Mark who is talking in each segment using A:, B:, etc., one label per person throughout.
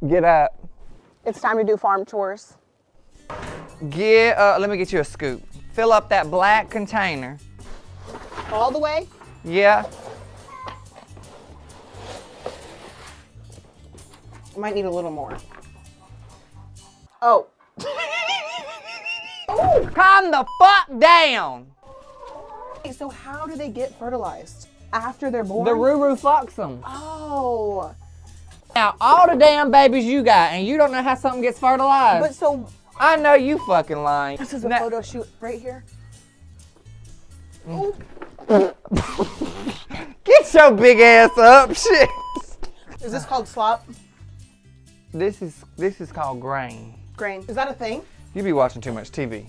A: Get up.
B: It's time to do farm chores.
A: Let me get you a scoop. Fill up that black container.
B: All the way?
A: Yeah.
B: I might need a little more. Oh.
A: Calm the fuck down.
B: Okay, so how do they get fertilized? After they're born?
A: The Ruru fucks them.
B: Oh.
A: Now, all the damn babies you got, and you don't know how something gets fertilized.
B: But so,
A: I know you fucking lying.
B: this is a photo shoot right here. Oh.
A: Get your big ass up, shit.
B: Is this called slop?
A: This is called grain.
B: Grain. Is that a thing?
A: You be watching too much TV.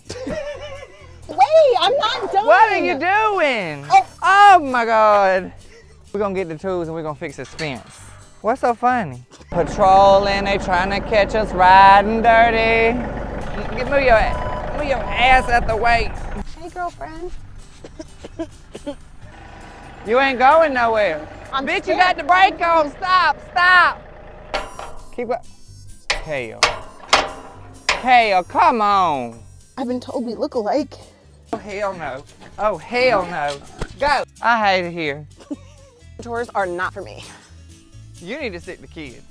B: Wait, I'm not done.
A: What are you doing?
B: Oh.
A: Oh my God. We're gonna get the tools and we're gonna fix this fence. What's so funny? Patrolling, they trying to catch us riding dirty. Move your ass out the way.
B: Hey, girlfriend.
A: You ain't going nowhere.
B: I'm
A: Bitch,
B: scared.
A: you got the brake on. Stop, stop. Keep up. Hell, come on.
B: I've been told we look alike.
A: Oh, hell no. Oh, hell no. Go. I hate it here.
B: Chores are not for me.
A: You need to stick to kids.